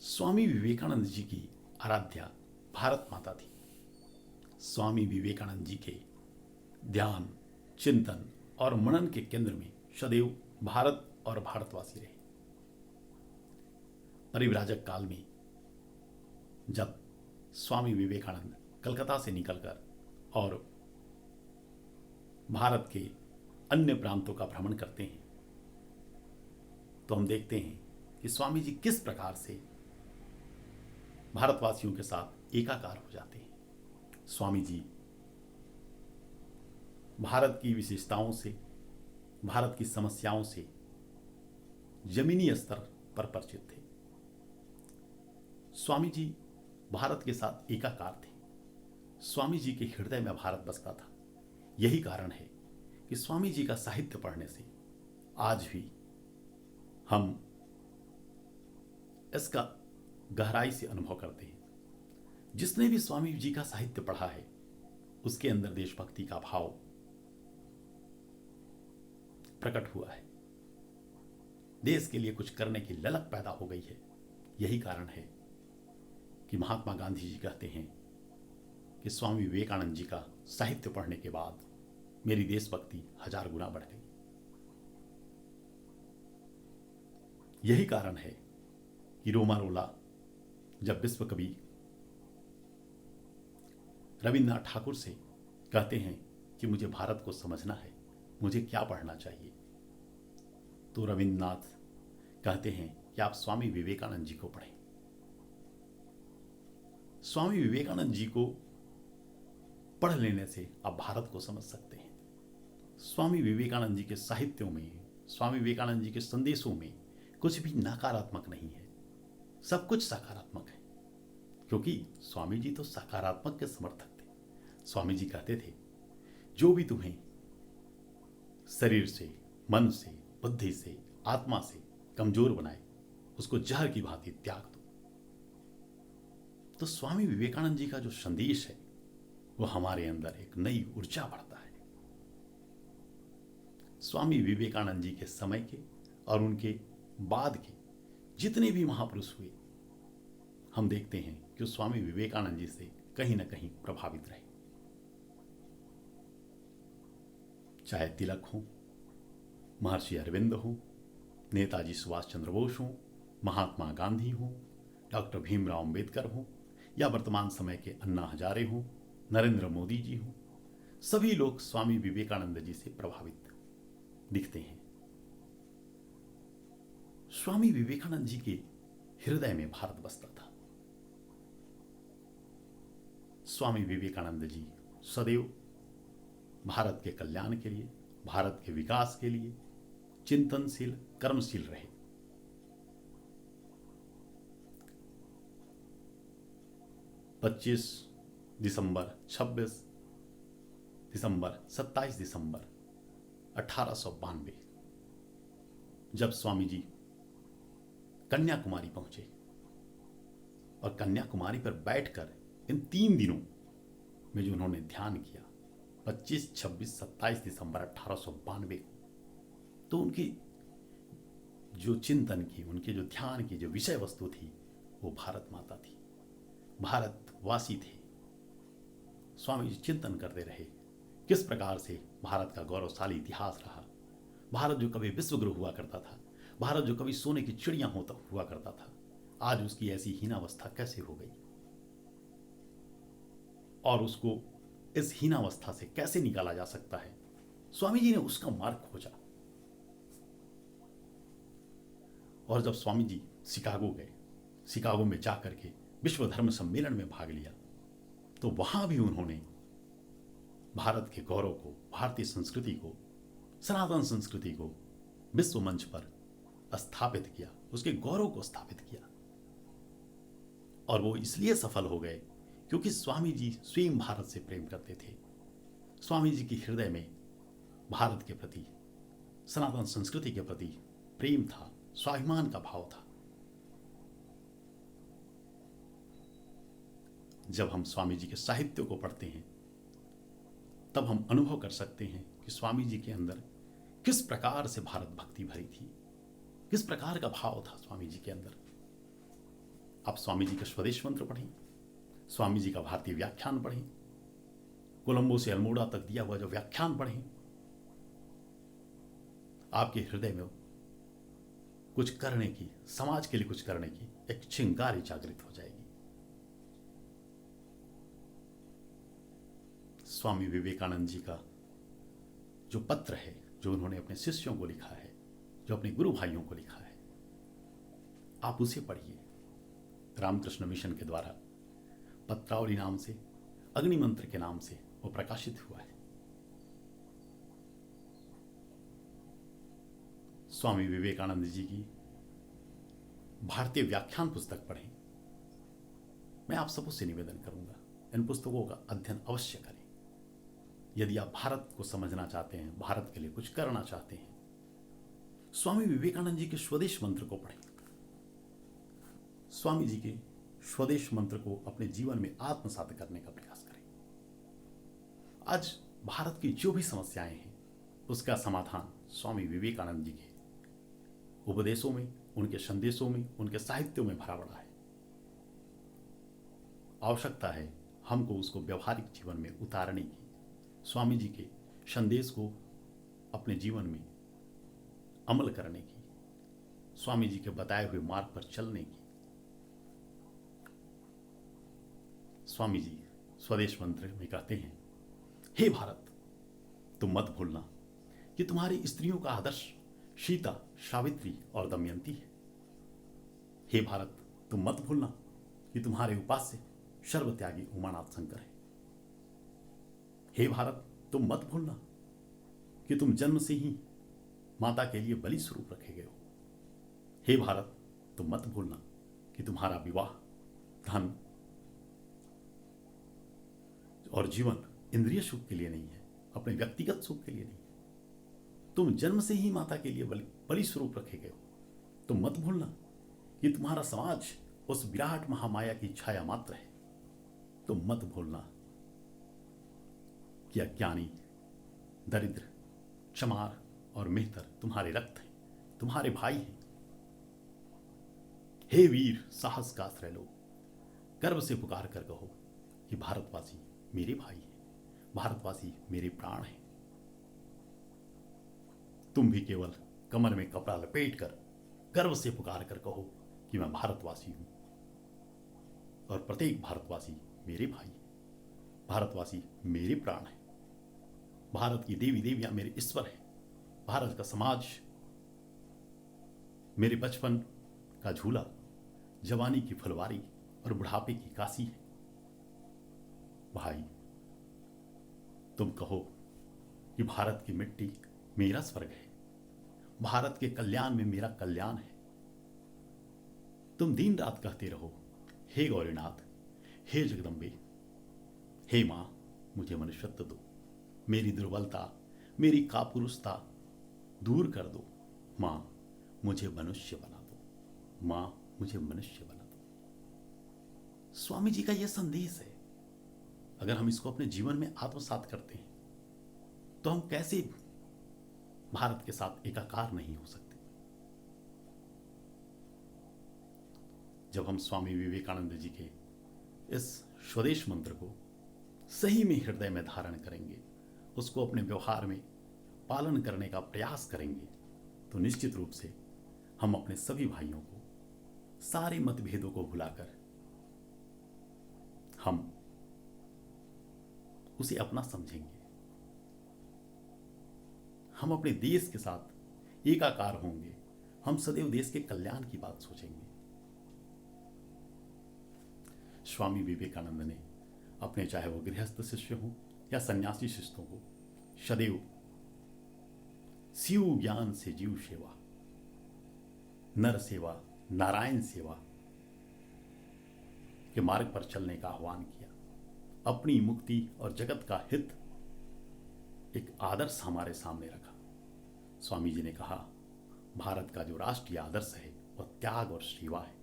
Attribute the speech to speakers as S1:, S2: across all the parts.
S1: स्वामी विवेकानंद जी की आराध्या भारत माता थी। स्वामी विवेकानंद जी के ध्यान, चिंतन और मनन के केंद्र में सदैव भारत और भारतवासी रहे। परिव्राजक काल में जब स्वामी विवेकानंद कलकत्ता से निकलकर और भारत के अन्य प्रांतों का भ्रमण करते हैं तो हम देखते हैं कि स्वामी जी किस प्रकार से भारतवासियों के साथ एकाकार हो जाते हैं। स्वामी जी भारत की विशेषताओं से, भारत की समस्याओं से जमीनी स्तर पर परिचित थे। स्वामी जी भारत के साथ एकाकार थे। स्वामी जी के हृदय में भारत बसता था। यही कारण है कि स्वामी जी का साहित्य पढ़ने से आज भी हम इसका गहराई से अनुभव करते हैं। जिसने भी स्वामी जी का साहित्य पढ़ा है उसके अंदर देशभक्ति का भाव प्रकट हुआ है। देश के लिए कुछ करने की ललक पैदा हो गई है। यही कारण है कि महात्मा गांधी जी कहते हैं कि स्वामी विवेकानंद जी का साहित्य पढ़ने के बाद मेरी देशभक्ति 1000 गुना बढ़ गई। यही कारण है कि रोमा रोला जब विश्व कवि रविन्द्रनाथ ठाकुर से कहते हैं कि मुझे भारत को समझना है, मुझे क्या पढ़ना चाहिए, तो रविन्द्रनाथ कहते हैं कि आप स्वामी विवेकानंद जी को पढ़ें। स्वामी विवेकानंद जी को पढ़ लेने से आप भारत को समझ सकते हैं। स्वामी विवेकानंद जी के साहित्यों में, स्वामी विवेकानंद जी के संदेशों में कुछ भी नकारात्मक नहीं है, सब कुछ सकारात्मक है, क्योंकि स्वामी जी तो सकारात्मक के समर्थक थे। स्वामी जी कहते थे, जो भी तुम्हें शरीर से, मन से, बुद्धि से, आत्मा से कमजोर बनाए उसको जहर की भांति त्याग दो। तो स्वामी विवेकानंद जी का जो संदेश है वो हमारे अंदर एक नई ऊर्जा भरता है। स्वामी विवेकानंद जी के समय के और उनके बाद के जितने भी महापुरुष हुए, हम देखते हैं कि स्वामी विवेकानंद जी से कहीं ना कहीं प्रभावित रहे। चाहे तिलक हो, महर्षि अरविंद हो, नेताजी सुभाष चंद्र बोस हो, महात्मा गांधी हो, डॉक्टर भीमराव अंबेडकर हो, या वर्तमान समय के अन्ना हजारे हो, नरेंद्र मोदी जी हो, सभी लोग स्वामी विवेकानंद जी से प्रभावित दिखते हैं। स्वामी विवेकानंद जी के हृदय में भारत बसता था। स्वामी विवेकानंद जी सदैव भारत के कल्याण के लिए, भारत के विकास के लिए चिंतनशील, कर्मशील रहे। दिसंबर 26 दिसंबर 27 दिसंबर 1892 जब स्वामी जी कन्याकुमारी पहुंचे और कन्याकुमारी पर बैठकर इन 3 दिनों में जो उन्होंने ध्यान किया, 25, 26, 27 दिसंबर 1892 को, तो उनकी जो चिंतन की, उनके जो ध्यान की जो विषय वस्तु थी वो भारत माता थी, भारतवासी थे। स्वामी जी चिंतन करते रहे किस प्रकार से भारत का गौरवशाली इतिहास रहा। भारत जो कभी विश्वगुरु हुआ करता था, भारत जो कभी सोने की चिड़िया हुआ करता था, आज उसकी ऐसी हीनावस्था कैसे हो गई और उसको इस हीनावस्था से कैसे निकाला जा सकता है। स्वामी जी ने उसका मार्ग खोजा। और जब स्वामी जी शिकागो गए, शिकागो में जाकर के विश्व धर्म सम्मेलन में भाग लिया, तो वहां भी उन्होंने भारत के गौरव को, भारतीय संस्कृति को, सनातन संस्कृति को विश्व मंच पर स्थापित किया, उसके गौरव को स्थापित किया। और वो इसलिए सफल हो गए क्योंकि स्वामी जी स्वयं भारत से प्रेम करते थे। स्वामी जी के हृदय में भारत के प्रति, सनातन संस्कृति के प्रति प्रेम था, स्वाभिमान का भाव था। जब हम स्वामी जी के साहित्य को पढ़ते हैं तब हम अनुभव कर सकते हैं कि स्वामी जी के अंदर किस प्रकार से भारत भक्ति भरी थी, किस प्रकार का भाव था स्वामी जी के अंदर। आप स्वामी जी का स्वदेश मंत्र पढ़ें, स्वामी जी का भारतीय व्याख्यान पढ़ें, कोलंबो से अल्मोड़ा तक दिया हुआ जो व्याख्यान पढ़ें। आपके हृदय में कुछ करने की, समाज के लिए कुछ करने की एक चिंगारी जागृत हो जाएगी। स्वामी विवेकानंद जी का जो पत्र है, जो उन्होंने अपने शिष्यों को लिखा है, जो अपने गुरु भाइयों को लिखा है, आप उसे पढ़िए। रामकृष्ण मिशन के द्वारा पत्रावली नाम से, अग्नि मंत्र के नाम से वो प्रकाशित हुआ है। स्वामी विवेकानंद जी की भारतीय व्याख्यान पुस्तक पढ़ें। मैं आप सबों से निवेदन करूंगा, इन पुस्तकों का अध्ययन अवश्य करें। यदि आप भारत को समझना चाहते हैं, भारत के लिए कुछ करना चाहते हैं, स्वामी विवेकानंद जी के स्वदेश मंत्र को पढ़ें। स्वामी जी के स्वदेश मंत्र को अपने जीवन में आत्मसात करने का प्रयास करें। आज भारत की जो भी समस्याएं हैं, उसका समाधान स्वामी विवेकानंद जी के उपदेशों में, उनके संदेशों में, उनके साहित्यों में भरा पड़ा है। आवश्यकता है हमको उसको व्यवहारिक जीवन में उतारने की, स्वामी जी के संदेश को अपने जीवन में अमल करने की, स्वामी जी के बताए हुए मार्ग पर चलने की। स्वामी जी स्वदेश मंत्र में कहते हैं, हे भारत, तुम मत भूलना कि तुम्हारी स्त्रियों का आदर्श सीता, सावित्री और दमयंती है। हे भारत, तुम मत भूलना कि तुम्हारे उपास्य सर्वत्यागी उमानाथ शंकर है। हे भारत, तुम मत भूलना कि तुम जन्म से ही माता के लिए बलि स्वरूप रखे गए हो। हे भारत, तुम मत भूलना कि तुम्हारा विवाह, धन और जीवन इंद्रिय सुख के लिए नहीं है, अपने व्यक्तिगत सुख के लिए नहीं है। तुम जन्म से ही माता के लिए बलि स्वरूप रखे गए हो। तुम मत भूलना कि तुम्हारा समाज उस विराट महामाया की छाया मात्र है। तुम मत भूलना कि अज्ञानी, दरिद्र, चमार और मेहतर तुम्हारे रक्त हैं, तुम्हारे भाई हैं। हे वीर, साहस का आश्रय लो, गर्व से पुकार कर कहो कि भारतवासी मेरे भाई हैं, भारतवासी मेरे प्राण हैं। तुम भी केवल कमर में कपड़ा लपेट कर गर्व से पुकार कर कहो कि मैं भारतवासी हूं, और प्रत्येक भारतवासी मेरे भाई है, भारतवासी मेरे प्राण है, भारत की देवी देवियां मेरे ईश्वर है, भारत का समाज मेरे बचपन का झूला, जवानी की फुलवारी और बुढ़ापे की काशी है। भाई, तुम कहो कि भारत की मिट्टी मेरा स्वर्ग है, भारत के कल्याण में मेरा कल्याण है। तुम दिन रात कहते रहो, हे गौरीनाथ, हे जगदम्बे, हे मां, मुझे मनुष्यत्व दो, मेरी दुर्बलता, मेरी कापुरुषता दूर कर दो। मां, मुझे मनुष्य बना दो, मां, मुझे मनुष्य बना दो। स्वामी जी का यह संदेश है। अगर हम इसको अपने जीवन में आत्मसात करते हैं तो हम कैसे भारत के साथ एकाकार नहीं हो सकते। जब हम स्वामी विवेकानंद जी के इस स्वदेश मंत्र को सही में हृदय में धारण करेंगे, उसको अपने व्यवहार में पालन करने का प्रयास करेंगे, तो निश्चित रूप से हम अपने सभी भाइयों को, सारे मतभेदों को भुलाकर हम उसे अपना समझेंगे। हम अपने देश के साथ एकाकार होंगे, हम सदैव देश के कल्याण की बात सोचेंगे। स्वामी विवेकानंद ने अपने, चाहे वो गृहस्थ शिष्य हो या सन्यासी शिष्यों को, सदैव शिव ज्ञान से जीव सेवा, नर सेवा, नारायण सेवा के मार्ग पर चलने का आह्वान किया। अपनी मुक्ति और जगत का हित एक आदर्श हमारे सामने रखा। स्वामी जी ने कहा, भारत का जो राष्ट्रीय आदर्श है वह त्याग और सेवा है।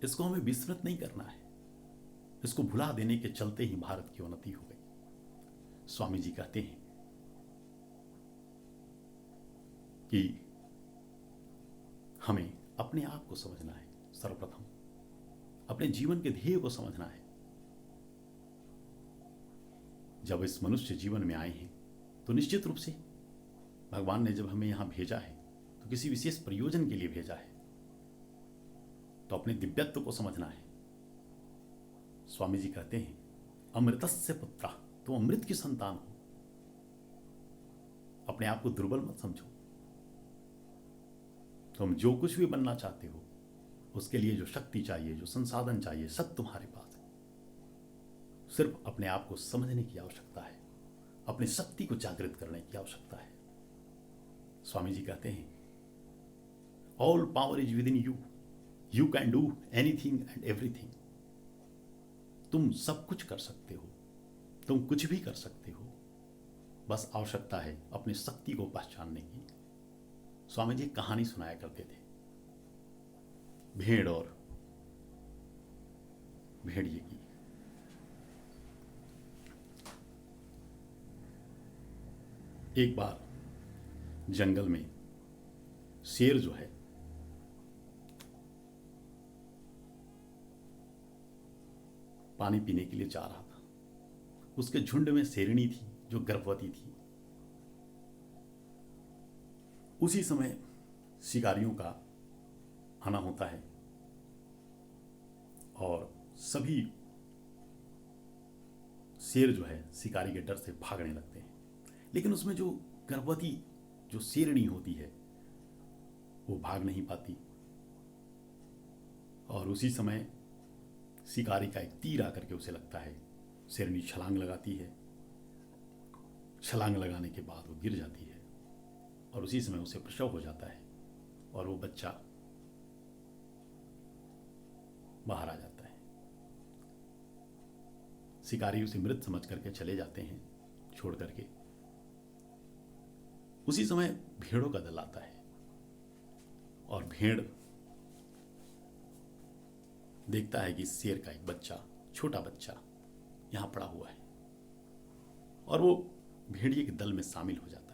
S1: इसको हमें विस्मृत नहीं करना है। इसको भुला देने के चलते ही भारत की उन्नति हो गई। स्वामी जी कहते हैं कि हमें अपने आप को समझना है सर्वप्रथम, अपने जीवन के ध्येय को समझना है। जब इस मनुष्य जीवन में आए हैं तो निश्चित रूप से भगवान ने जब हमें यहां भेजा है तो किसी विशेष प्रयोजन के लिए भेजा है, तो अपने दिव्यत्व को समझना है। स्वामी जी कहते हैं अमृतस्य पुत्रा, तुम अमृत की संतान हो। अपने आप को दुर्बल मत समझो। तुम जो कुछ भी बनना चाहते हो उसके लिए जो शक्ति चाहिए, जो संसाधन चाहिए, सब तुम्हारे पास है। सिर्फ अपने आप को समझने की आवश्यकता है, अपनी शक्ति को जागृत करने की आवश्यकता है। स्वामी जी कहते हैं all power is with in you, you can do anything and everything. तुम सब कुछ कर सकते हो, तुम कुछ भी कर सकते हो, बस आवश्यकता है अपनी शक्ति को पहचानने की। स्वामी जी कहानी सुनाया करते थे, भेड़ और भेड़िए की। एक बार जंगल में शेर जो है पानी पीने के लिए जा रहा था। उसके झुंड में शेरनी थी जो गर्भवती थी। उसी समय शिकारियों का आना होता है और सभी शेर जो है शिकारी के डर से भागने लगते हैं, लेकिन उसमें जो गर्भवती जो शेरनी होती है वो भाग नहीं पाती। और उसी समय शिकारी का एक तीर आकर के उसे लगता है। शेरनी छलांग लगाती है, छलांग लगाने के बाद वो गिर जाती है और उसी समय उसे प्रसव हो जाता है और वो बच्चा बाहर आ जाता है। शिकारी उसे मृत समझ करके चले जाते हैं छोड़ करके। उसी समय भेड़ों का दल आता है और भेड़ देखता है कि शेर का एक बच्चा, छोटा बच्चा यहां पड़ा हुआ है और वो भेड़िए के दल में शामिल हो जाता है।